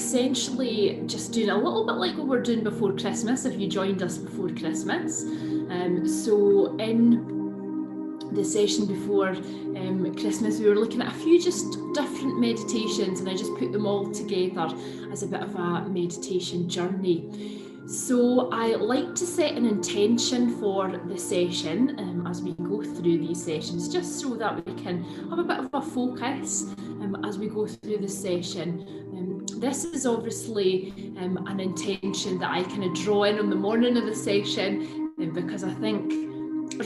essentially just doing a little bit like what we're doing before Christmas, if you joined us before Christmas. So in the session before Christmas, we were looking at a few just different meditations, and I just put them all together as a bit of a meditation journey. So I like to set an intention for the session as we go through these sessions, just so that we can have a bit of a focus as we go through the session. This is obviously an intention that I kind of draw in on the morning of the session, because I think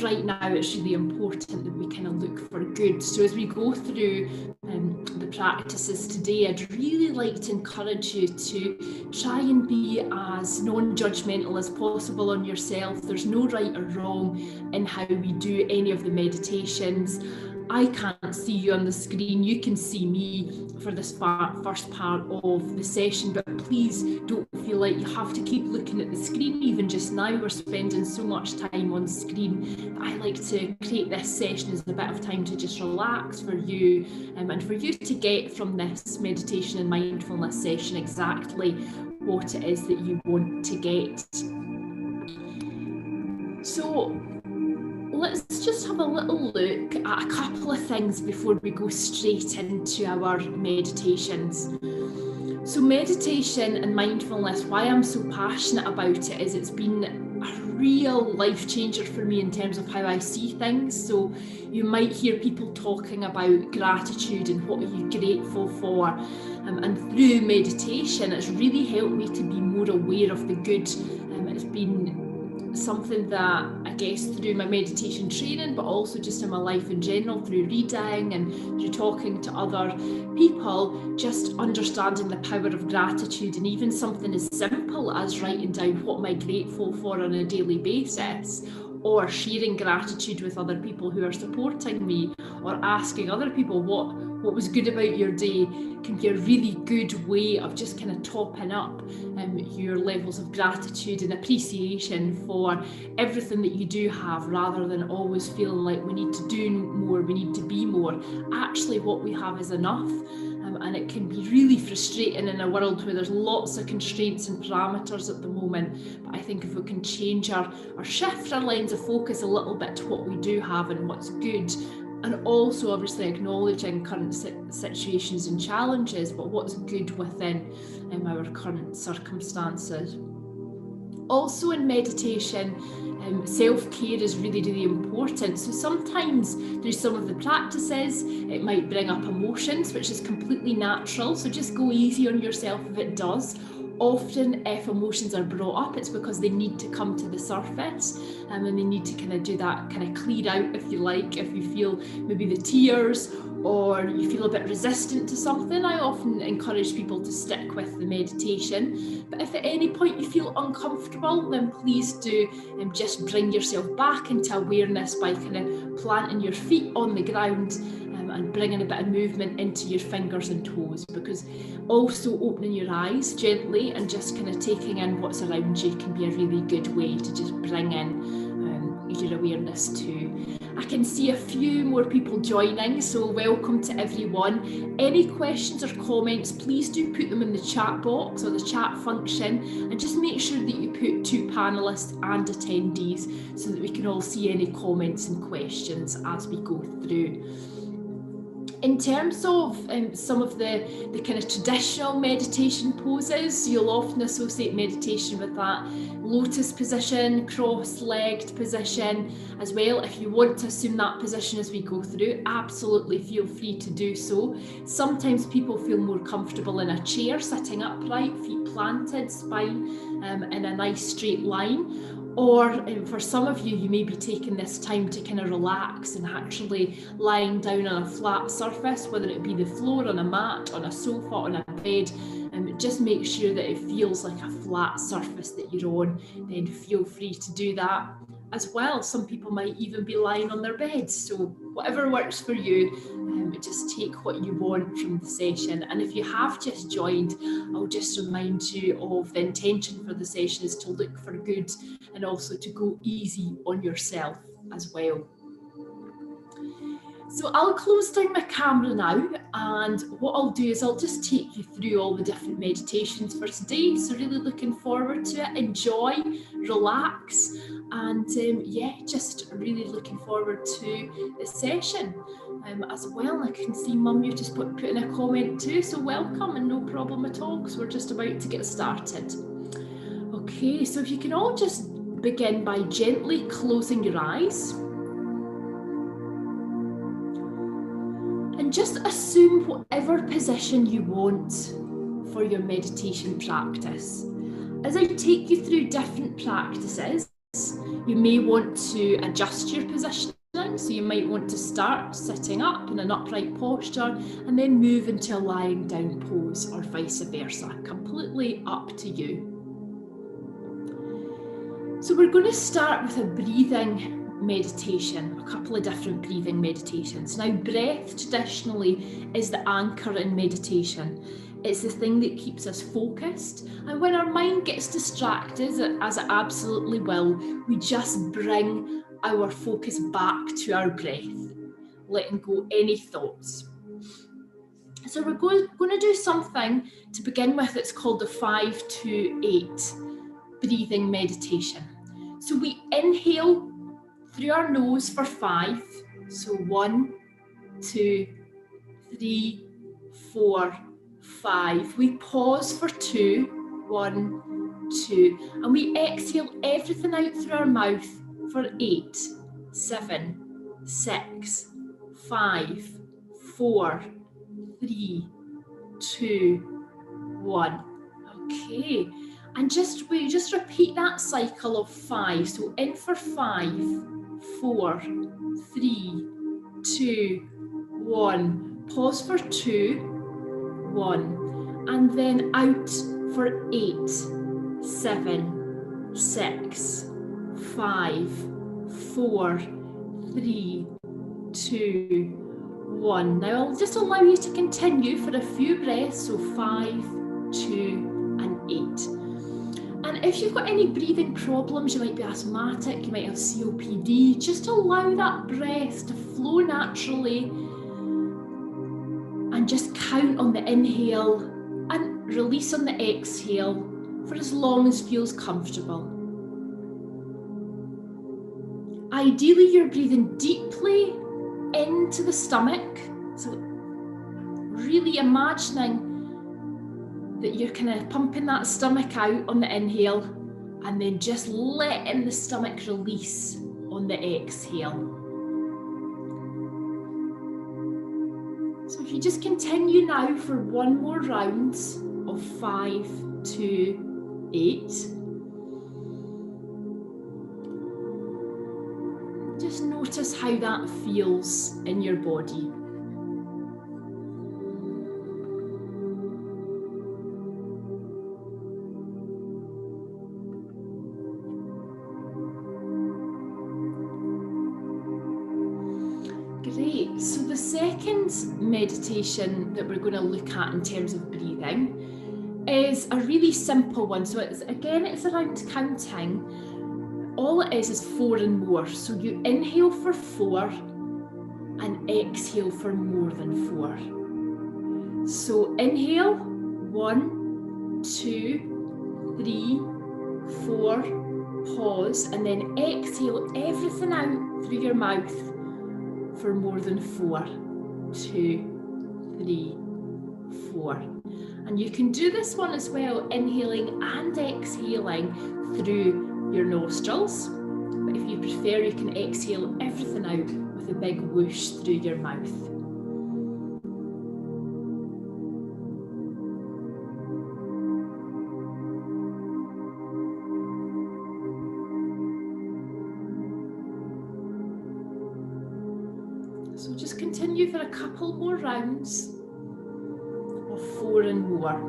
right now it's really important that we kind of look for good. So as we go through the practices today, I'd really like to encourage you to try and be as non-judgmental as possible on yourself. There's no right or wrong in how we do any of the meditations. I can't see you on the screen, you can see me for this first part of the session, but please don't feel like you have to keep looking at the screen. Even just now, we're spending so much time on screen that I like to create this session as a bit of time to just relax for you, and for you to get from this meditation and mindfulness session exactly what it is that you want to get. So let's just have a little look at a couple of things before we go straight into our meditations. So meditation and mindfulness, why I'm so passionate about it is it's been a real life changer for me in terms of how I see things. So you might hear people talking about gratitude and what are you grateful for, and through meditation it's really helped me to be more aware of the good. It's been something that I guess through my meditation training, but also just in my life in general, through reading and through talking to other people, just understanding the power of gratitude, and even something as simple as writing down what am I grateful for on a daily basis, or sharing gratitude with other people who are supporting me, or asking other people what was good about your day, can be a really good way of just kind of topping up your levels of gratitude and appreciation for everything that you do have, rather than always feeling like we need to do more, we need to be more. Actually, what we have is enough. And it can be really frustrating in a world where there's lots of constraints and parameters at the moment. But I think if we can change or shift our lens of focus a little bit to what we do have and what's good, and also obviously acknowledging current situations and challenges, but what's good within our current circumstances. Also in meditation, self-care is really, really important. So sometimes through some of the practices, it might bring up emotions, which is completely natural. So just go easy on yourself if it does. Often if emotions are brought up, it's because they need to come to the surface, and they need to kind of do that kind of clear out, if you like. If you feel maybe the tears, or you feel a bit resistant to something, I often encourage people to stick with the meditation. But if at any point you feel uncomfortable, then please do just bring yourself back into awareness by kind of planting your feet on the ground, and bringing a bit of movement into your fingers and toes, because also opening your eyes gently and just kind of taking in what's around you can be a really good way to just bring in your awareness too. I can see a few more people joining, so welcome to everyone. Any questions or comments, please do put them in the chat box or the chat function, and just make sure that you put 2 panelists and attendees so that we can all see any comments and questions as we go through. In terms of some of the kind of traditional meditation poses, you'll often associate meditation with that lotus position, cross-legged position as well. If you want to assume that position as we go through, absolutely feel free to do so. Sometimes people feel more comfortable in a chair, sitting upright, feet planted, spine in a nice straight line. Or for some of you, you may be taking this time to kind of relax and actually lying down on a flat surface, whether it be the floor, on a mat, on a sofa, on a bed. Just make sure that it feels like a flat surface that you're on. Then feel free to do that as well. Some people might even be lying on their beds. So whatever works for you, just take what you want from the session. And if you have just joined, I'll just remind you of the intention for the session is to look for good, and also to go easy on yourself as well. So I'll close down my camera now, and what I'll do is I'll just take you through all the different meditations for today. So really looking forward to it. Enjoy, relax, and yeah, just really looking forward to the session as well. I can see Mum, you just put in a comment too, so welcome and no problem at all, because we're just about to get started. Okay, so if you can all just begin by gently closing your eyes. And just assume whatever position you want for your meditation practice. As I take you through different practices, you may want to adjust your positioning. So you might want to start sitting up in an upright posture and then move into a lying down pose, or vice versa. Completely up to you. So we're going to start with a breathing meditation, a couple of different breathing meditations. Now, breath traditionally is the anchor in meditation. It's the thing that keeps us focused, and when our mind gets distracted, as it absolutely will, we just bring our focus back to our breath, letting go any thoughts. So we're going to do something to begin with. It's called the 5-2-8 breathing meditation. So we inhale through our nose for 5. So 1, 2, 3, 4, 5. We pause for 2, 1, 2. And we exhale everything out through our mouth for 8, 7, 6, 5, 4, 3, 2, 1. Okay. And we just repeat that cycle of 5. So in for 5, 4, 3, 2, 1. Pause for 2, 1. And then out for 8, 7, 6, 5, 4, 3, 2, 1. Now I'll just allow you to continue for a few breaths. So 5, 2, and 8. And if you've got any breathing problems, you might be asthmatic, you might have COPD, just allow that breath to flow naturally and just count on the inhale and release on the exhale for as long as feels comfortable. Ideally, you're breathing deeply into the stomach, so really imagining that you're kind of pumping that stomach out on the inhale and then just letting the stomach release on the exhale. So if you just continue now for one more round of 5, 2, 8. Just notice how that feels in your body. Great. So the second meditation that we're going to look at in terms of breathing is a really simple one. So it's around counting. All it is 4 and more. So you inhale for 4 and exhale for more than 4. So inhale 1, 2, 3, 4, pause, and then exhale everything out through your mouth for more than 4, 2, 3, 4. And you can do this one as well, inhaling and exhaling through your nostrils. But if you prefer, you can exhale everything out with a big whoosh through your mouth. So just continue for a couple more rounds of 4 and more.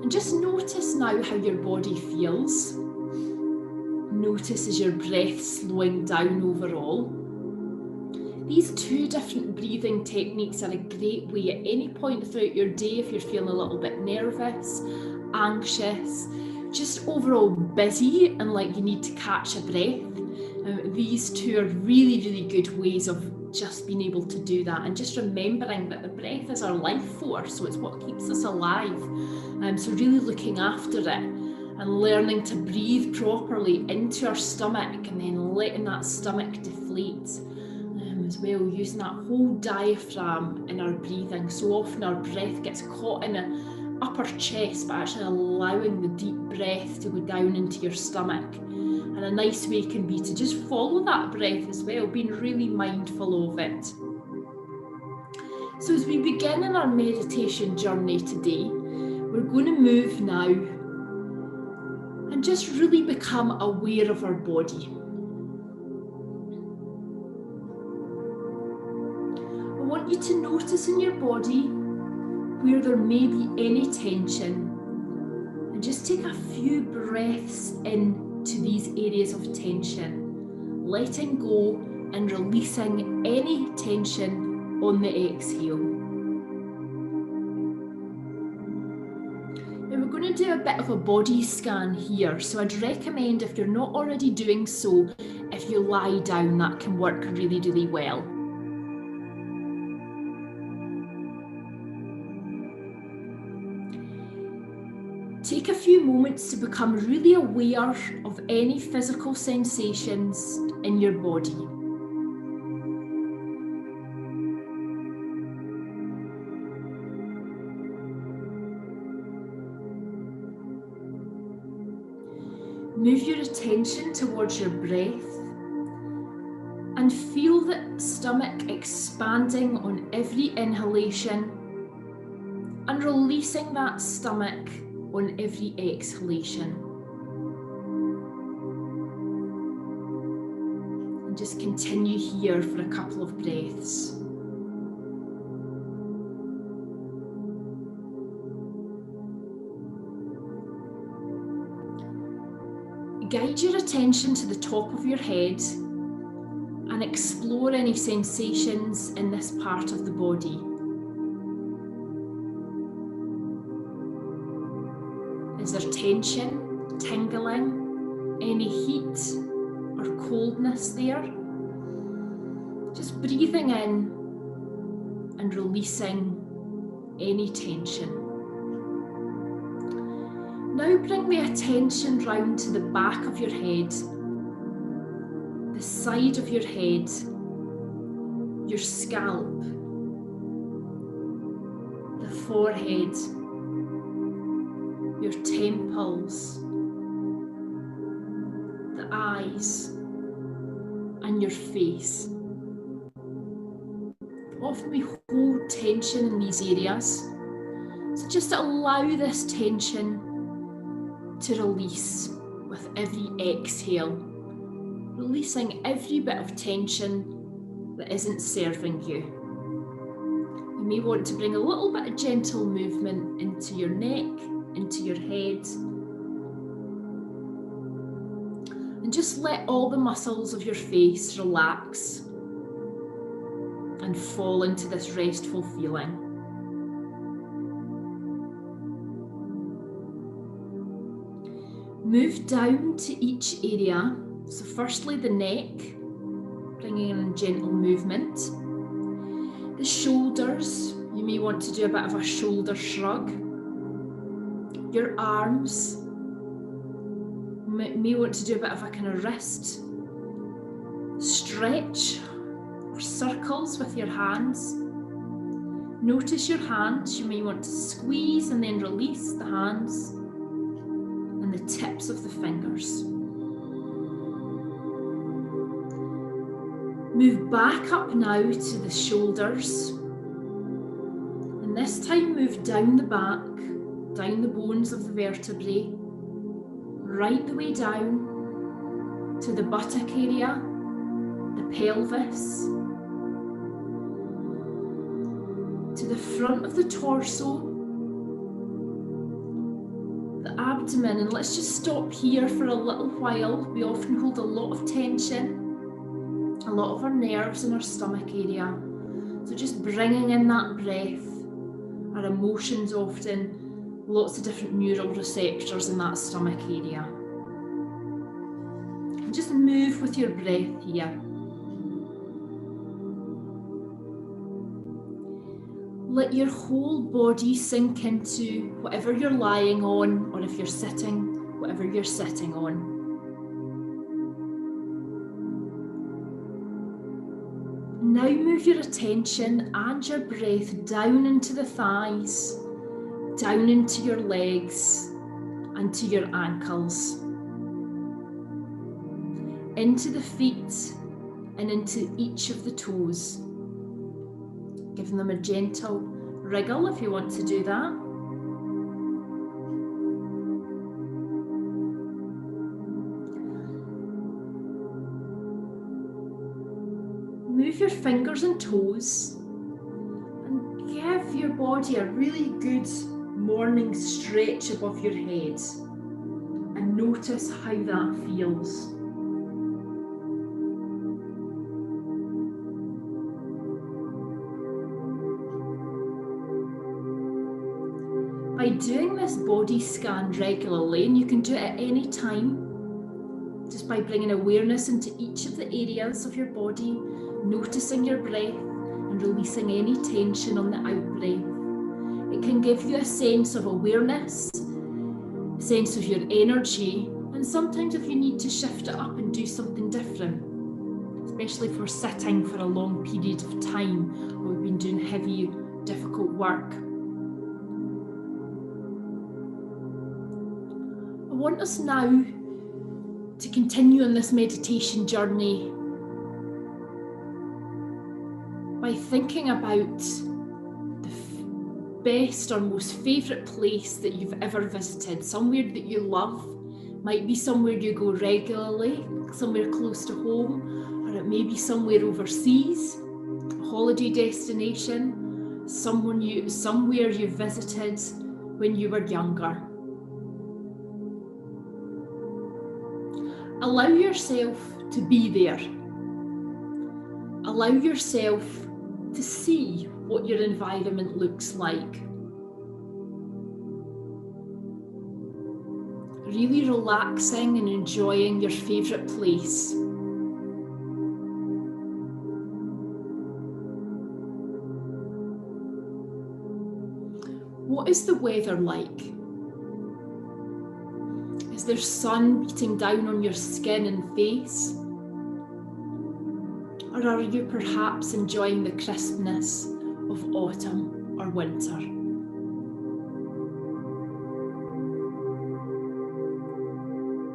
And just notice now how your body feels. Notice as your breath slowing down overall. These two different breathing techniques are a great way at any point throughout your day if you're feeling a little bit nervous, anxious, just overall busy and like you need to catch a breath. These two are really, really good ways of just being able to do that, and just remembering that the breath is our life force, so it's what keeps us alive. So really looking after it and learning to breathe properly into our stomach and then letting that stomach deflate as well, using that whole diaphragm in our breathing. So often our breath gets caught in the upper chest, but actually allowing the deep breath to go down into your stomach. And a nice way can be to just follow that breath as well, being really mindful of it. So as we begin in our meditation journey today, we're going to move now and just really become aware of our body. I want you to notice in your body where there may be any tension, and just take a few breaths into these areas of tension, letting go and releasing any tension on the exhale. Now we're going to do a bit of a body scan here, so I'd recommend, if you're not already doing so, if you lie down, that can work really, really well. Take a few moments to become really aware of any physical sensations in your body. Move your attention towards your breath and feel the stomach expanding on every inhalation and releasing that stomach on every exhalation. And just continue here for a couple of breaths. Guide your attention to the top of your head and explore any sensations in this part of the body. Is there tension, tingling, any heat or coldness there? Just breathing in and releasing any tension. Now bring the attention round to the back of your head, the side of your head, your scalp, the forehead, your temples, the eyes, and your face. Often we hold tension in these areas, so just allow this tension to release with every exhale, releasing every bit of tension that isn't serving you. You may want to bring a little bit of gentle movement into your neck, into your head, and just let all the muscles of your face relax and fall into this restful feeling. Move down to each area. So firstly the neck, bringing in gentle movement. The shoulders, you may want to do a bit of a shoulder shrug. Your arms, may want to do a bit of a kind of wrist stretch or circles with your hands. Notice your hands, you may want to squeeze and then release the hands and the tips of the fingers. Move back up now to the shoulders, and this time move down the back, down the bones of the vertebrae, right the way down to the buttock area, the pelvis, to the front of the torso, the abdomen. And let's just stop here for a little while. We often hold a lot of tension a lot of our nerves in our stomach area. So just bringing in that breath, our emotions often, lots of different neural receptors in that stomach area. And just move with your breath here. Let your whole body sink into whatever you're lying on, or if you're sitting, whatever you're sitting on. Now move your attention and your breath down into the thighs, down into your legs and to your ankles, into the feet and into each of the toes. Giving them a gentle wriggle if you want to do that. Move your fingers and toes and give your body a really good morning stretch above your head and notice how that feels. By doing this body scan regularly, and you can do it at any time, just by bringing awareness into each of the areas of your body, noticing your breath and releasing any tension on the out-breath. It can give you a sense of awareness, a sense of your energy, and sometimes if you need to shift it up and do something different, especially if we're sitting for a long period of time or we've been doing heavy, difficult work. I want us now to continue on this meditation journey by thinking about the best or most favourite place that you've ever visited, somewhere that you love. Might be somewhere you go regularly, somewhere close to home, or it may be somewhere overseas, a holiday destination, somewhere you visited when you were younger. Allow yourself to be there. Allow yourself to see what your environment looks like. Really relaxing and enjoying your favourite place. What is the weather like? Is there sun beating down on your skin and face? Or are you perhaps enjoying the crispness of autumn or winter?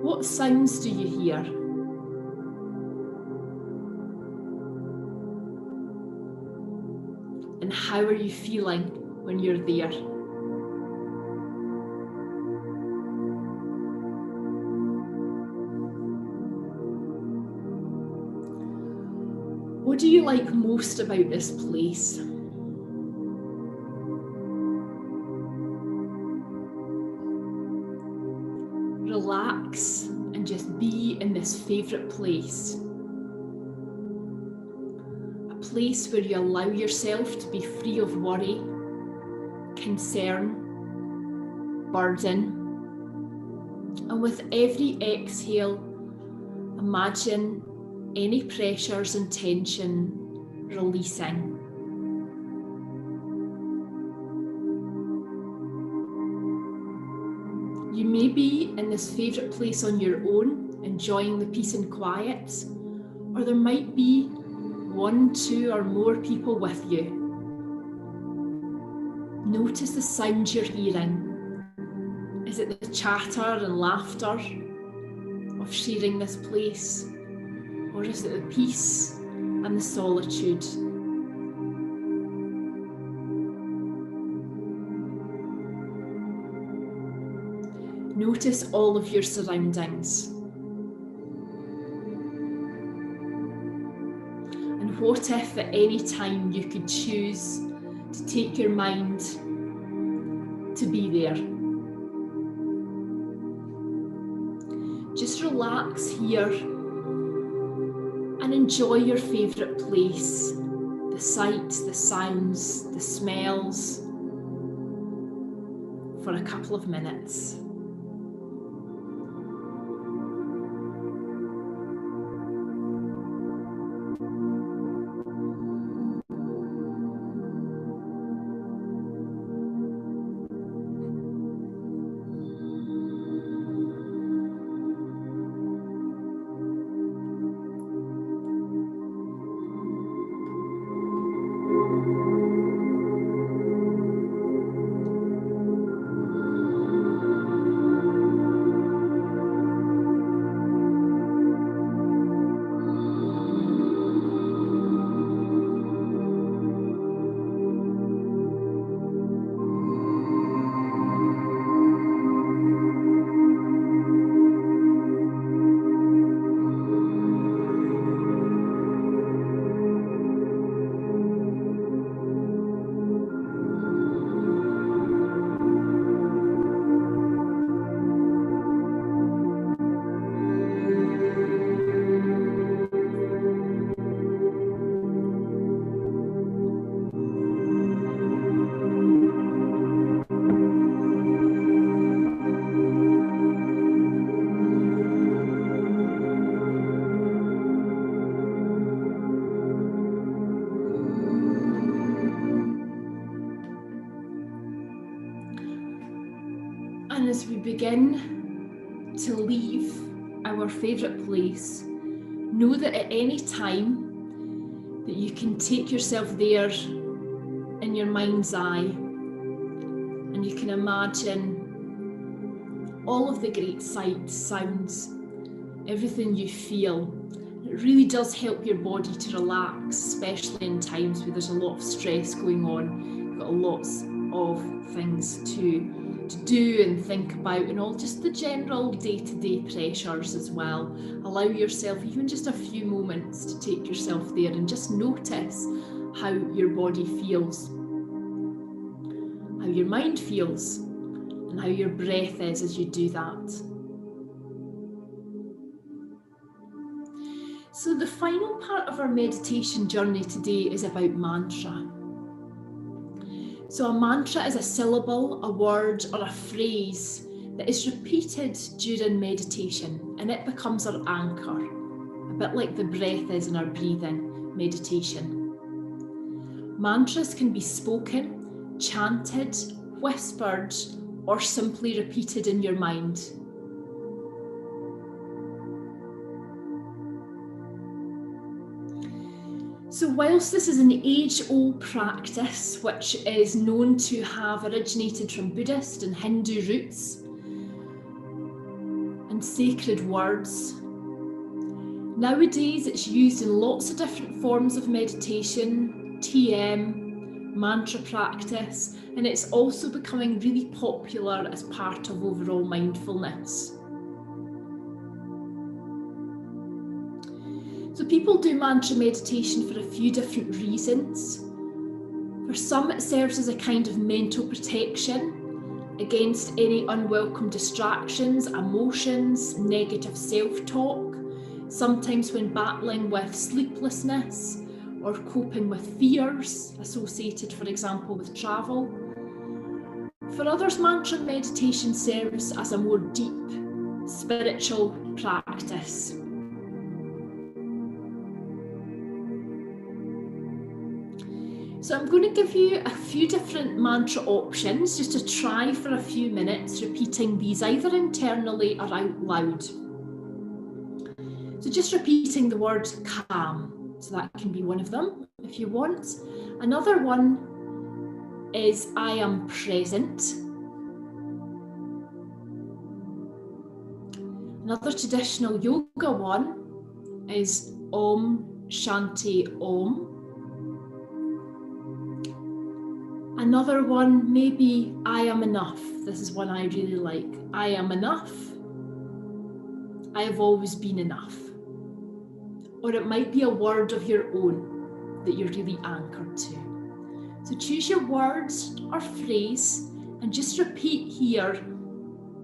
What sounds do you hear? And how are you feeling when you're there? What do you like most about this place? Relax and just be in this favourite place. A place where you allow yourself to be free of worry, concern, burden. And with every exhale, imagine any pressures and tension releasing. You may be in this favourite place on your own, enjoying the peace and quiet, or there might be 1, 2 or more people with you. Notice the sounds you're hearing. Is it the chatter and laughter of sharing this place? Or is it the peace and the solitude? Notice all of your surroundings. And what if at any time you could choose to take your mind to be there? Just relax here. And and enjoy your favourite place, the sights, the sounds, the smells, for a couple of minutes. And as we begin to leave our favourite place, know that at any time that you can take yourself there in your mind's eye, and you can imagine all of the great sights, sounds, everything you feel. It really does help your body to relax, especially in times where there's a lot of stress going on. You've got lots of things to do and think about, and all just the general day-to-day pressures as well. Allow yourself even just a few moments to take yourself there and just notice how your body feels, how your mind feels, and how your breath is as you do that. So the final part of our meditation journey today is about mantra. So a mantra is a syllable, a word, or a phrase that is repeated during meditation, and it becomes our anchor, a bit like the breath is in our breathing meditation. Mantras can be spoken, chanted, whispered, or simply repeated in your mind. So whilst this is an age-old practice, which is known to have originated from Buddhist and Hindu roots and sacred words, nowadays it's used in lots of different forms of meditation, TM, mantra practice, and it's also becoming really popular as part of overall mindfulness. So people do mantra meditation for a few different reasons. For some, it serves as a kind of mental protection against any unwelcome distractions, emotions, negative self-talk, sometimes when battling with sleeplessness or coping with fears associated, for example, with travel. For others, mantra meditation serves as a more deep spiritual practice. So I'm going to give you a few different mantra options just to try for a few minutes, repeating these either internally or out loud. So just repeating the word calm. So that can be one of them if you want. Another one is I am present. Another traditional yoga one is Om Shanti Om. Another one, maybe I am enough. This is one I really like. I am enough. I have always been enough. Or it might be a word of your own that you're really anchored to. So choose your words or phrase and just repeat here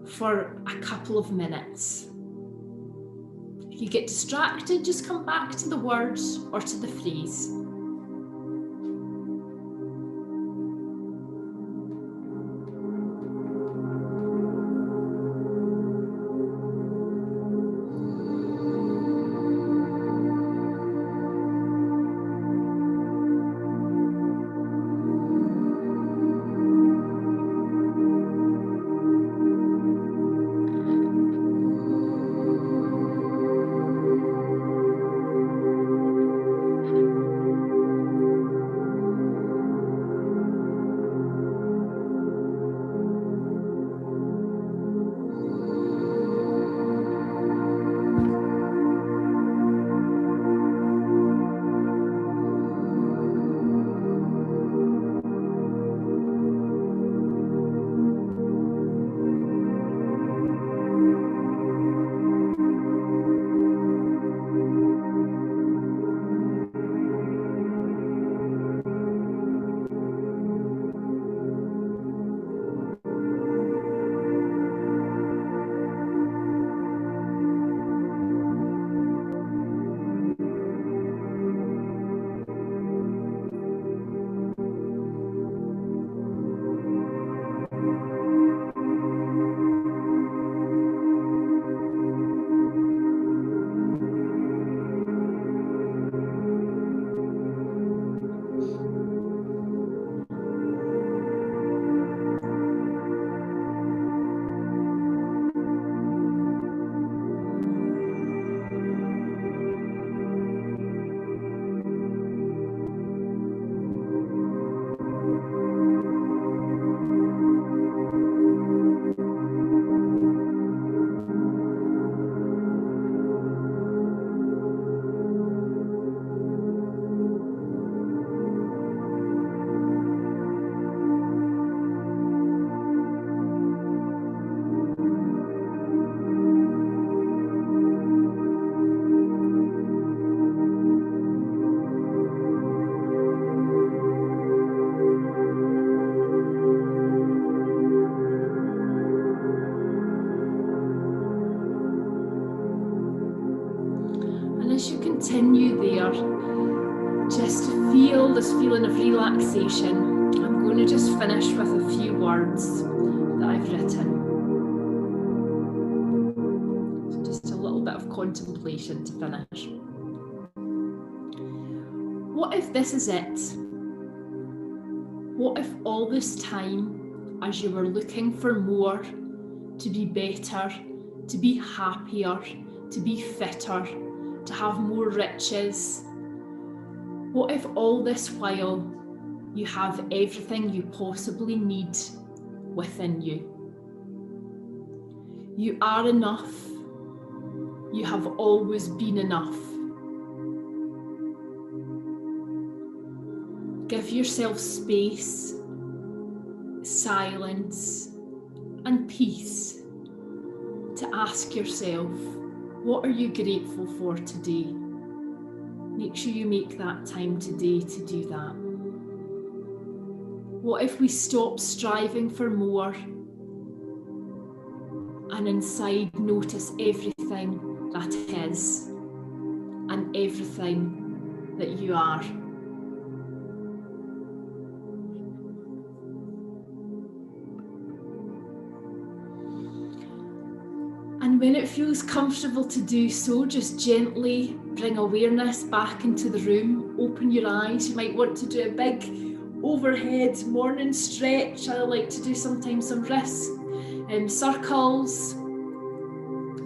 for a couple of minutes. If If you get distracted, just come back to the words or to the phrase. As you continue there, just feel this feeling of relaxation. I'm going to just finish with a few words that I've written. So just a little bit of contemplation to finish. What if this is it? What if all this time, as you were looking for more, to be better, to be happier, to be fitter, to have more riches, what if all this while you have everything you possibly need within you? You are enough. You have always been enough. Give yourself space, silence, and peace to ask yourself, what are you grateful for today? Make sure you make that time today to do that. What if we stop striving for more and inside notice everything that is and everything that you are? And when it feels comfortable to do so, just gently bring awareness back into the room. Open your eyes. You might want to do a big overhead morning stretch. I like to do sometimes some wrist circles.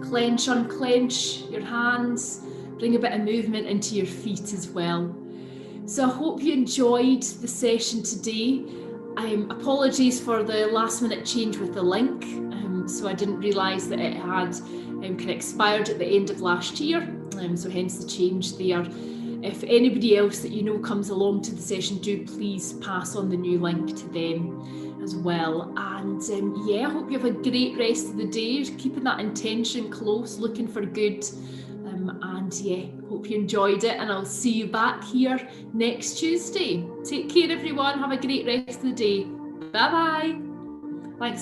Clench, unclench your hands. Bring a bit of movement into your feet as well. So I hope you enjoyed the session today. Apologies for the last minute change with the link. So I didn't realise that it had kind of expired at the end of last year, so hence the change there. If anybody else that you know comes along to the session, do please pass on the new link to them as well. And yeah, I hope you have a great rest of the day, keeping that intention close, looking for good. And yeah, hope you enjoyed it, and I'll see you back here next Tuesday. Take care everyone, have a great rest of the day. Bye bye. Thanks.